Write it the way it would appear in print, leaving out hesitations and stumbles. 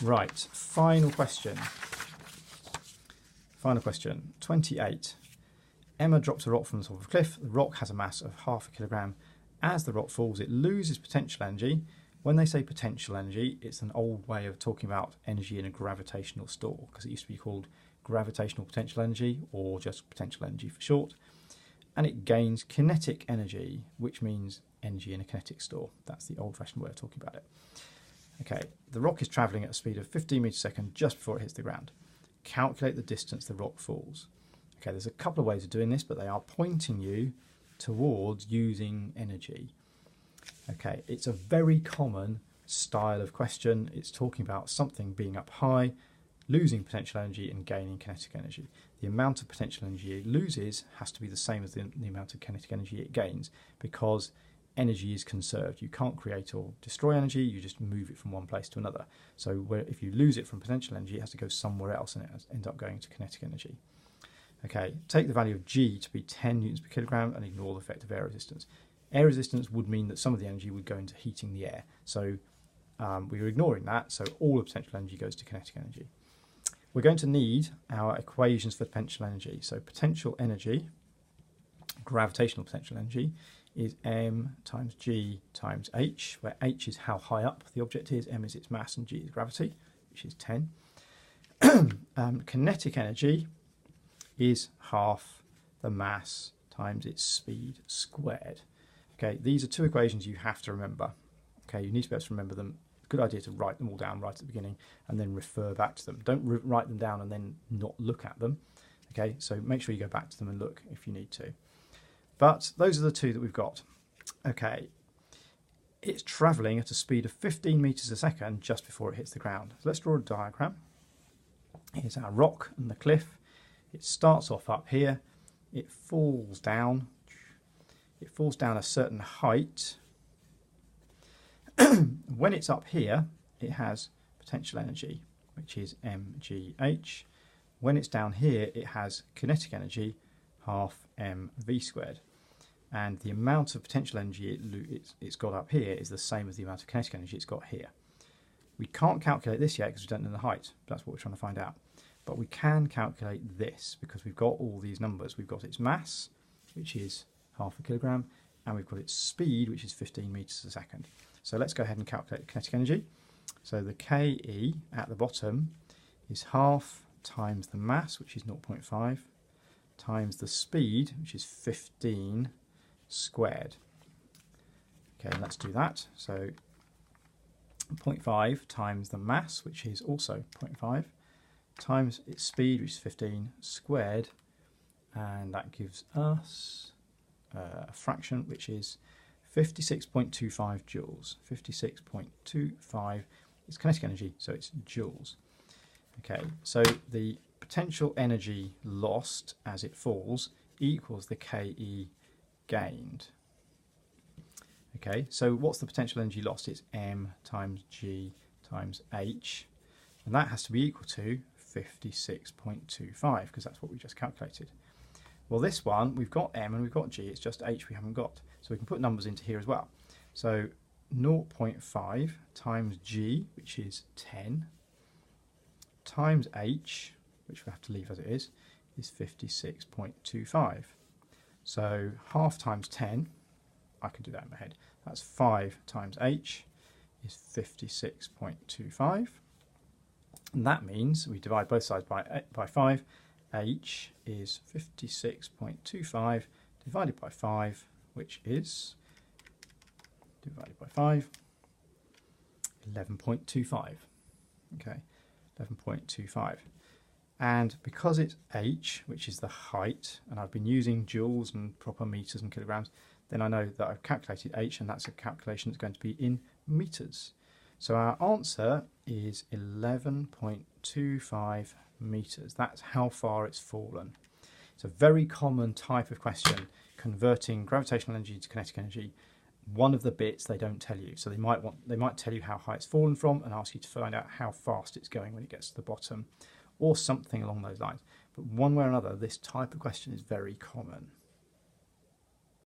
Right, final question. Final question, 28. Emma drops a rock from the top of a cliff. The rock has a mass of 0.5 kilogram. As the rock falls, it loses potential energy. When they say potential energy, it's an old way of talking about energy in a gravitational store, because it used to be called gravitational potential energy, or just potential energy for short. And it gains kinetic energy, which means energy in a kinetic store. That's the old-fashioned way of talking about it. Okay, the rock is travelling at a speed of 15 meters a second just before it hits the ground. Calculate the distance the rock falls. Okay, there's a couple of ways of doing this, but they are pointing you towards using energy. Okay, it's a very common style of question. It's talking about something being up high, losing potential energy and gaining kinetic energy. The amount of potential energy it loses has to be the same as the amount of kinetic energy it gains, because energy is conserved. You can't create or destroy energy, you just move it from one place to another. So if you lose it from potential energy, it has to go somewhere else and it ends up going to kinetic energy. Okay, take the value of G to be 10 newtons per kilogram and ignore the effect of air resistance. Air resistance would mean that some of the energy would go into heating the air. So we are ignoring that, so all of potential energy goes to kinetic energy. We're going to need our equations for potential energy. So potential energy, gravitational potential energy, is m times g times h, where h is how high up the object is, m is its mass, and g is gravity, which is 10. Kinetic energy is half the mass times its speed squared. Okay, these are two equations you have to remember. Okay, you need to be able to remember them. Good idea to write them all down right at the beginning and then refer back to them. Don't write them down and then not look at them. Okay, so make sure you go back to them and look if you need to. But those are the two that we've got. Okay, it's travelling at a speed of 15 meters a second just before it hits the ground. So let's draw a diagram. Here's our rock and the cliff. It starts off up here. It falls down. It falls down a certain height. When it's up here, it has potential energy, which is mgh. When it's down here, it has kinetic energy, half mv squared. And the amount of potential energy it's got up here is the same as the amount of kinetic energy it's got here. We can't calculate this yet because we don't know the height. That's what we're trying to find out. But we can calculate this because we've got all these numbers. We've got its mass, which is 0.5 kilogram, and we've got its speed, which is 15 meters a second. So let's go ahead and calculate the kinetic energy. So the Ke at the bottom is half times the mass, which is 0.5, times the speed, which is 15 squared. Okay, let's do that. So 0.5 times the mass, which is also 0.5, times its speed, which is 15 squared, and that gives us a fraction, which is 56.25 joules. 56.25 is kinetic energy, so it's joules. Okay, so the potential energy lost as it falls equals the Ke gained. Okay, so what's the potential energy lost? It's m times g times h, and that has to be equal to 56.25 because that's what we just calculated. Well, this one, we've got m and we've got g, it's just h we haven't got. So we can put numbers into here as well. So 0.5 times g, which is 10, times h, which we have to leave as it is 56.25. So half times 10, I can do that in my head, that's 5 times h is 56.25. And that means we divide both sides by 5. H is 56.25 divided by 5, which is divided by 5, 11.25. Okay, 11.25. And because it's h, which is the height, and I've been using joules and proper meters and kilograms, then I know that I've calculated h, and that's a calculation that's going to be in meters. So our answer is 11.25 meters. That's how far it's fallen. It's a very common type of question, converting gravitational energy to kinetic energy. One of the bits they don't tell you. So they might tell you how high it's fallen from and ask you to find out how fast it's going when it gets to the bottom, or something along those lines. But one way or another, this type of question is very common.